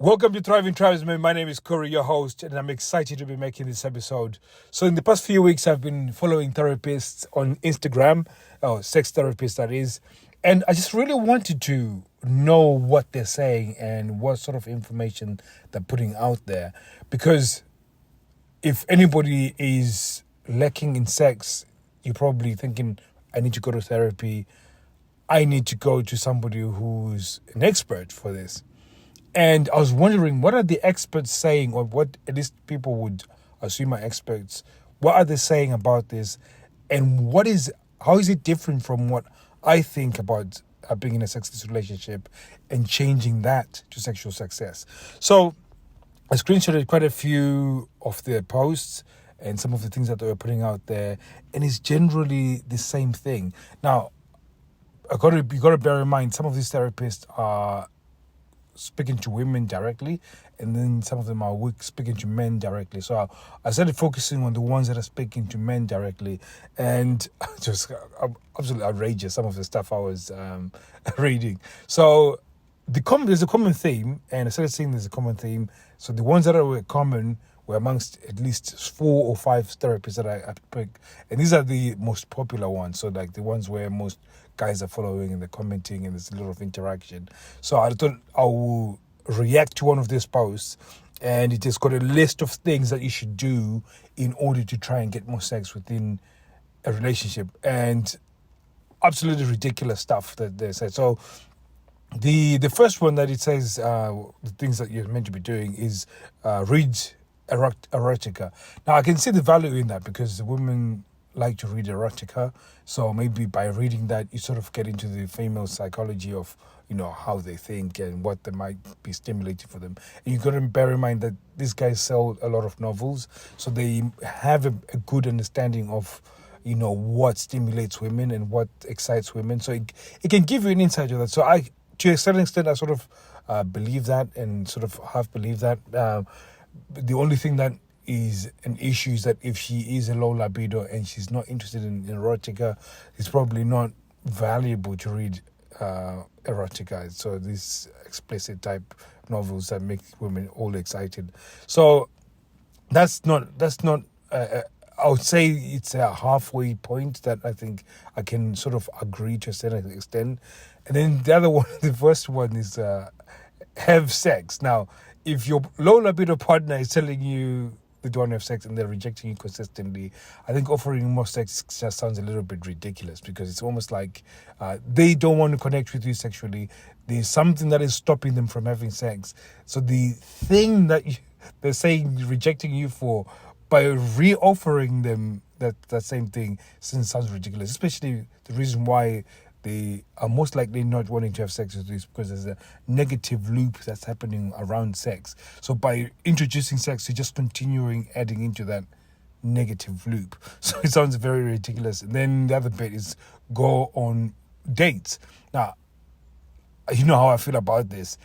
Welcome to Thriving Tribesmen. My name is Corey, your host, and I'm excited to be making this episode. So, in the past few weeks, I've been following therapists on Instagram, sex therapists, that is, and I just really wanted to know what they're saying and what sort of information they're putting out there. Because if anybody is lacking in sex, you're probably thinking, I need to go to therapy. I need to go to somebody who's an expert for this. And I was wondering, what are the experts saying, or what at least people would assume are experts, what are they saying about this? And how is it different from what I think about being in a sexless relationship and changing that to sexual success? So I screenshotted quite a few of their posts and some of the things that they were putting out there, and it's generally the same thing. Now, you got to bear in mind, some of these therapists are speaking to women directly, and then some of them are speaking to men directly. So I started focusing on the ones that are speaking to men directly, and just absolutely outrageous, some of the stuff I was reading. So there's a common theme, and I started seeing there's a common theme. So the ones that were common were amongst at least 4 or 5 therapists that I picked, and these are the most popular ones. So like the ones where most guys are following and they're commenting and there's a lot of interaction. So I thought I will react to one of these posts, and it has got a list of things that you should do in order to try and get more sex within a relationship, and absolutely ridiculous stuff that they said. So the first one that it says, the things that you're meant to be doing is read erotica. Now I can see the value in that, because the women like to read erotica, so maybe by reading that you sort of get into the female psychology of, you know, how they think and what they might be stimulating for them. And you've got to bear in mind that these guys sell a lot of novels, so they have a good understanding of, you know, what stimulates women and what excites women. So it can give you an insight of that. So I, to a certain extent, I sort of believe that, and sort of have believed that. The only thing that is an issue is that if she is a low libido and she's not interested in erotica, it's probably not valuable to read erotica. So these explicit type novels that make women all excited. So that's not. I would say it's a halfway point that I think I can sort of agree to a certain extent. And then the other one, the first one is have sex. Now, if your low libido partner is telling you they don't want to have sex and they're rejecting you consistently, I think offering more sex just sounds a little bit ridiculous, because it's almost like they don't want to connect with you sexually. There's something that is stopping them from having sex. So the thing that they're saying rejecting you for, by re-offering them that same thing, sounds ridiculous, especially the reason why they are most likely not wanting to have sex with this, because there's a negative loop that's happening around sex. So by introducing sex, you're just adding into that negative loop. So it sounds very ridiculous. And then the other bit is go on dates. Now, you know how I feel about this.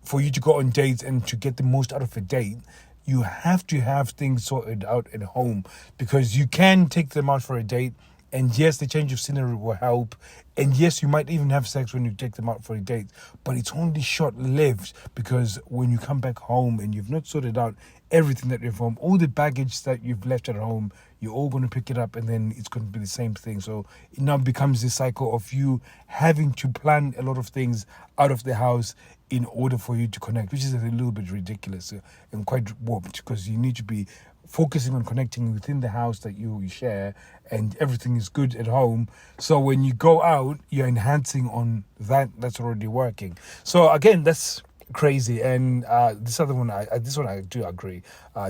For you to go on dates and to get the most out of a date, you have to have things sorted out at home, because you can take them out for a date, and yes, the change of scenery will help. And yes, you might even have sex when you take them out for a date, but it's only short-lived, because when you come back home and you've not sorted out everything that you've home, all the baggage that you've left at home, you're all going to pick it up, and then it's going to be the same thing. So it now becomes this cycle of you having to plan a lot of things out of the house in order for you to connect, which is a little bit ridiculous and quite warped, because you need to be focusing on connecting within the house that you share, and everything is good at home. So when you go out, you're enhancing on that's already working. So again, that's crazy. And this other one, this one I do agree.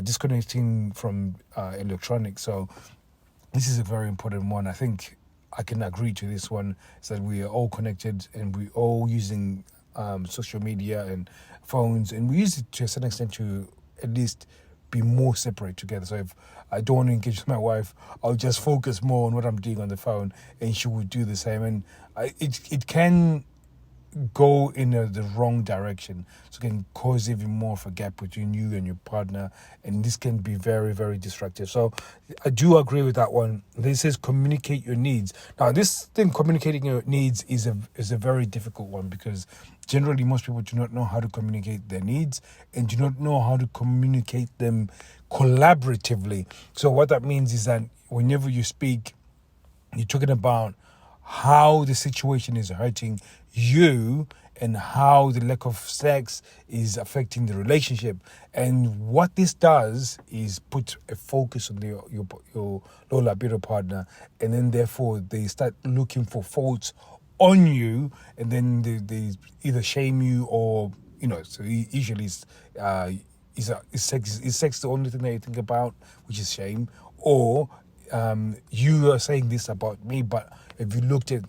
Disconnecting from electronics. So this is a very important one. I think I can agree to this one, is that we are all connected and we all using social media and phones, and we use it to a certain extent to at least be more separate together. So if I don't want to engage with my wife, I'll just focus more on what I'm doing on the phone, and she would do the same. And it can go in the wrong direction. So it can cause even more of a gap between you and your partner, and this can be very, very destructive. So I do agree with that one. This says communicate your needs. Now, this thing, communicating your needs, is a very difficult one, because generally most people do not know how to communicate their needs and do not know how to communicate them collaboratively. So what that means is that whenever you speak, you're talking about how the situation is hurting you and how the lack of sex is affecting the relationship. And what this does is put a focus on your low libido partner, and then therefore they start looking for faults on you, and then they either shame you, or so usually is sex the only thing that you think about, which is shame, or you are saying this about me, but if you looked at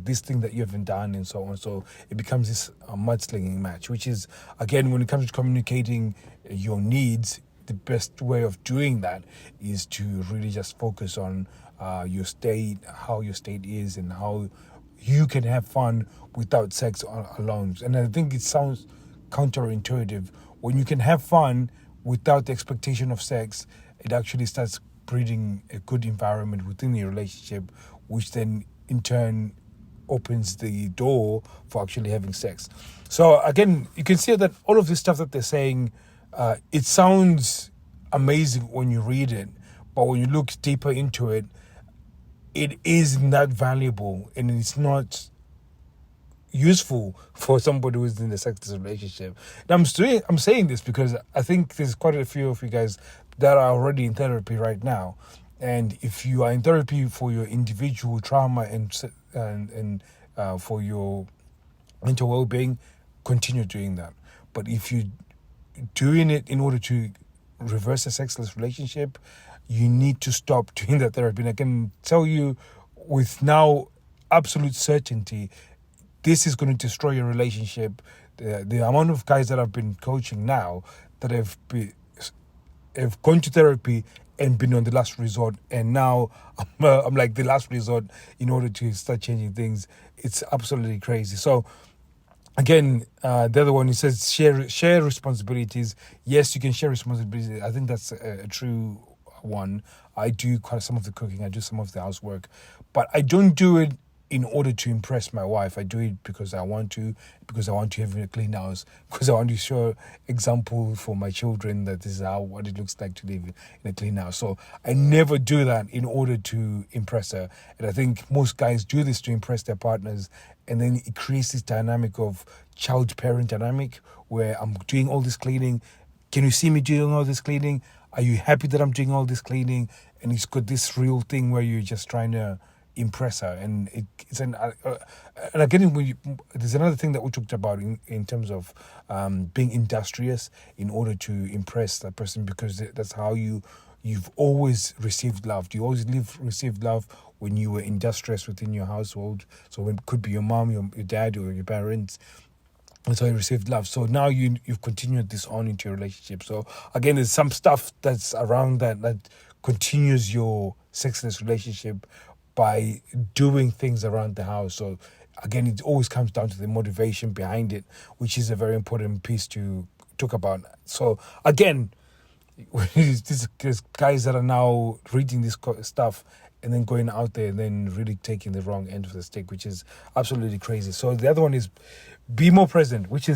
this thing that you haven't done, and so on. So it becomes this mudslinging match, which is, again, when it comes to communicating your needs, the best way of doing that is to really just focus on your state, how your state is, and how you can have fun without sex alone. And I think it sounds counterintuitive. When you can have fun without the expectation of sex, it actually starts breeding a good environment within your relationship, which then in turn opens the door for actually having sex. So again, you can see that all of this stuff that they're saying, it sounds amazing when you read it, but when you look deeper into it, it is not valuable, and it's not useful for somebody who's in a sexless relationship. And I'm saying this because I think there's quite a few of you guys that are already in therapy right now. And if you are in therapy for your individual trauma and for your mental well-being, continue doing that. But if you're doing it in order to reverse a sexless relationship, you need to stop doing that therapy. And I can tell you with now absolute certainty, this is going to destroy your relationship. The amount of guys that I've been coaching now that have gone to therapy and been on the last resort, and now I'm like the last resort in order to start changing things. It's absolutely crazy. So again, the other one, it says share responsibilities. Yes, you can share responsibilities. I think that's a true one. I do quite some of the cooking. I do some of the housework, but I don't do it in order to impress my wife. I do it because I want to have a clean house, because I want to show example for my children that this is what it looks like to live in a clean house. So I never do that in order to impress her. And I think most guys do this to impress their partners, and then it creates this dynamic of child-parent dynamic where I'm doing all this cleaning. Can you see me doing all this cleaning? Are you happy that I'm doing all this cleaning? And it's got this real thing where you're just trying to impress her, and and again, there's another thing that we talked about in terms of being industrious in order to impress that person, because that's how you've always received love. You always received love when you were industrious within your household. So it could be your mom, your dad, or your parents. And so you received love. So now you've continued this on into your relationship. So again, there's some stuff that's around that continues your sexless relationship by doing things around the house. So again, it always comes down to the motivation behind it, which is a very important piece to talk about. So again, these guys that are now reading this stuff and then going out there and then really taking the wrong end of the stick, which is absolutely crazy. So the other one is be more present, which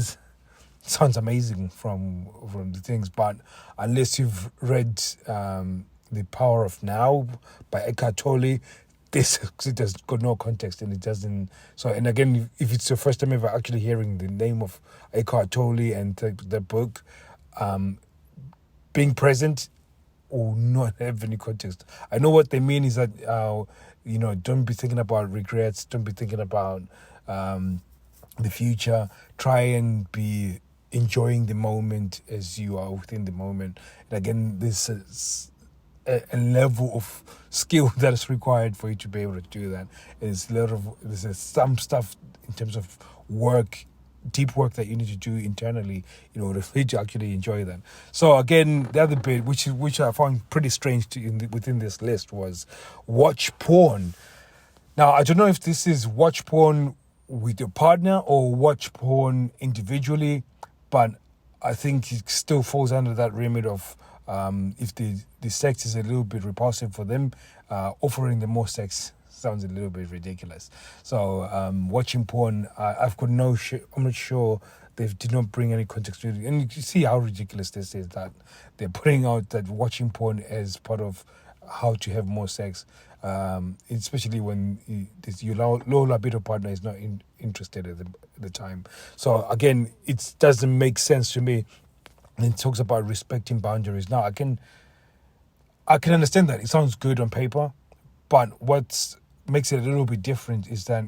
sounds amazing from the things, but unless you've read The Power of Now by Eckhart Tolle, it has got no context, and it doesn't. So, and again, if it's your first time ever actually hearing the name of Eckhart Tolle and the book, being present will not have any context. I know what they mean is that don't be thinking about regrets, don't be thinking about the future. Try and be enjoying the moment as you are within the moment. And again, this is a level of skill that is required for you to be able to do that. There's some stuff in terms of work, deep work that you need to do internally in order for you to actually enjoy that. So again, the other bit, which I found pretty strange within this list, was watch porn. Now, I don't know if this is watch porn with your partner or watch porn individually, but I think it still falls under that remit of if the sex is a little bit repulsive for them, offering them more sex sounds a little bit ridiculous. So watching porn, I've got I'm not sure they did not bring any context to it. And you can see how ridiculous this is, that they're putting out that watching porn as part of how to have more sex, especially when your low libido partner is not interested at the time. So again, it doesn't make sense to me. And it talks about respecting boundaries. Now I can understand that it sounds good on paper, but what makes it a little bit different is that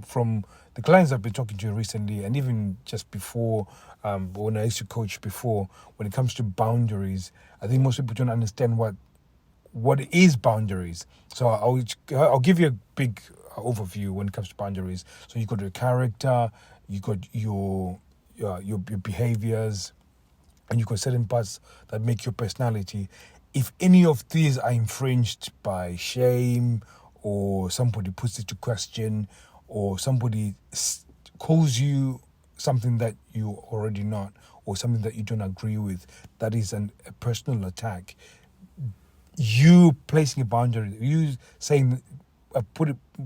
from the clients I've been talking to recently, and even just before, when I used to coach before, when it comes to boundaries, I think most people don't understand what is boundaries. So I'll give you a big overview when it comes to boundaries. So you got your character, you got your behaviors, and you've got certain parts that make your personality. If any of these are infringed by shame, or somebody puts it to question, or somebody calls you something that you already not, or something that you don't agree with, that is a personal attack. You placing a boundary, you saying,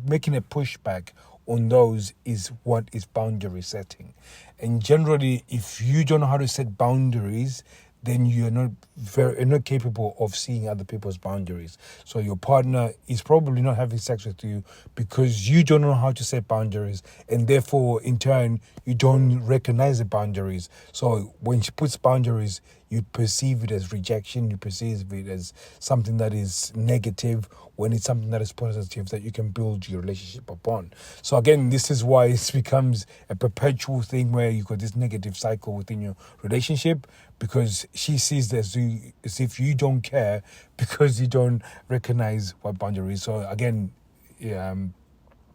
making a pushback on those is what is boundary setting. And generally, if you don't know how to set boundaries, then you're not capable of seeing other people's boundaries. So your partner is probably not having sex with you because you don't know how to set boundaries, and therefore, in turn, you don't recognize the boundaries. So when she puts boundaries, you perceive it as rejection, you perceive it as something that is negative, when it's something that is positive that you can build your relationship upon. So again, this is why it becomes a perpetual thing where you got this negative cycle within your relationship, because she sees as if you don't care because you don't recognize what boundaries. So again,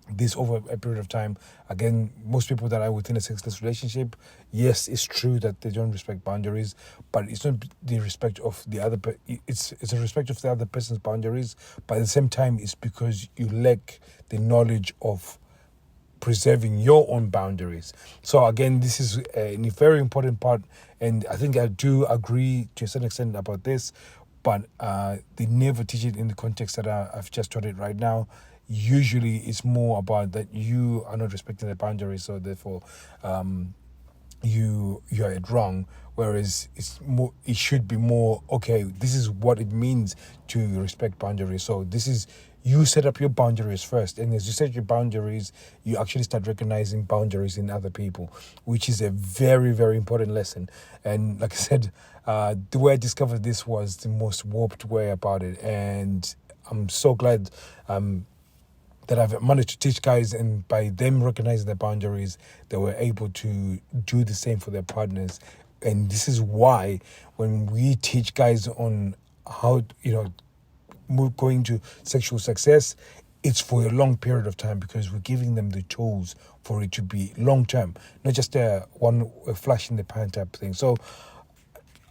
this over a period of time, again, most people that are within a sexless relationship, yes, it's true that they don't respect boundaries, but it's not the respect of the other. It's a respect of the other person's boundaries, but at the same time, it's because you lack the knowledge of preserving your own boundaries. So again, this is a very important part, and I think I do agree to a certain extent about this, but they never teach it in the context that I've just taught it right now. Usually it's more about that you are not respecting the boundaries, so therefore you are it wrong. Whereas it should be more, okay, this is what it means to respect boundaries. So this is, you set up your boundaries first, and as you set your boundaries, you actually start recognizing boundaries in other people, which is a very, very important lesson. And like I said, the way I discovered this was the most warped way about it, and I'm so glad that I've managed to teach guys, and by them recognizing their boundaries, they were able to do the same for their partners. And this is why when we teach guys on how, going to sexual success, it's for a long period of time, because we're giving them the tools for it to be long term, not just a flash in the pan type thing. So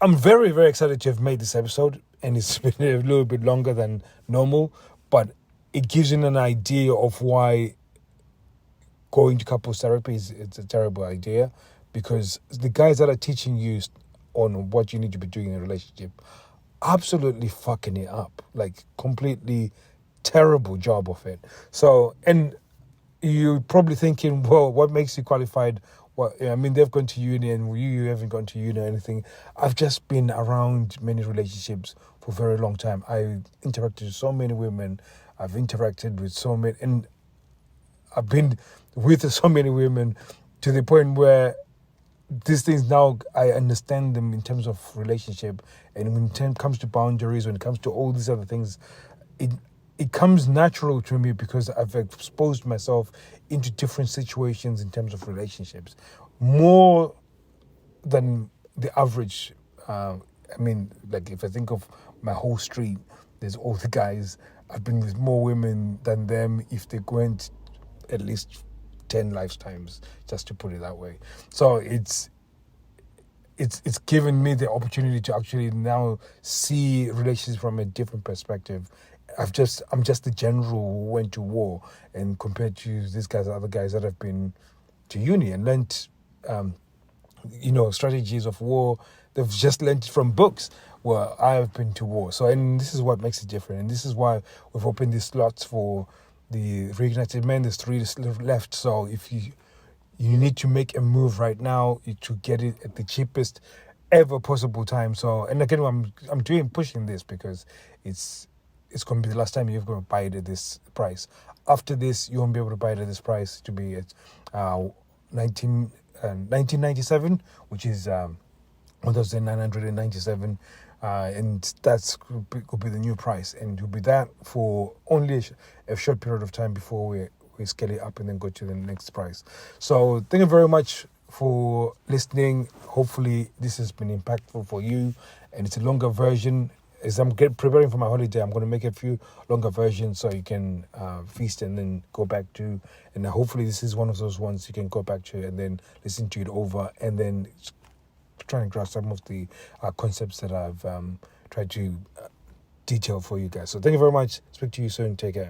I'm very, very excited to have made this episode, and it's been a little bit longer than normal, but it gives you an idea of why going to couples therapy is a terrible idea, because the guys that are teaching you on what you need to be doing in a relationship, absolutely fucking it up, like completely terrible job of it. So, and you're probably thinking, well, what makes you qualified? Well, I mean, they've gone to uni and you haven't gone to uni or anything. I've just been around many relationships for a very long time. I interacted with so many women. I've interacted with so many, and I've been with so many women to the point where these things now, I understand them in terms of relationship, and when it comes to boundaries, when it comes to all these other things, it comes natural to me because I've exposed myself into different situations in terms of relationships, more than the average. Like if I think of my whole street, there's all the guys. I've been with more women than them if they went at least 10 lifetimes, just to put it that way. So it's given me the opportunity to actually now see relationships from a different perspective. I'm just the general who went to war, and compared to these guys, other guys that have been to uni and learnt, strategies of war. They've just learnt it from books. Well, I have been to war, so and this is what makes it different, and this is why we've opened these slots for the reignited men. There's 3 left, so if you need to make a move right now to get it at the cheapest ever possible time. So, and again, I'm pushing this because it's going to be the last time you're going to buy it at this price. After this, you won't be able to buy it at this price. To be at 1997, which is 1997, and that's could be the new price, and it will be that for only a short period of time before we scale it up and then go to the next price. So thank you very much for listening. Hopefully this has been impactful for you, and it's a longer version. As I'm preparing for my holiday, I'm going to make a few longer versions so you can feast and then go back to, and hopefully this is one of those ones you can go back to and then listen to it over and then try and grasp some of the concepts that I've tried to detail for you guys. So thank you very much. Speak to you soon. Take care.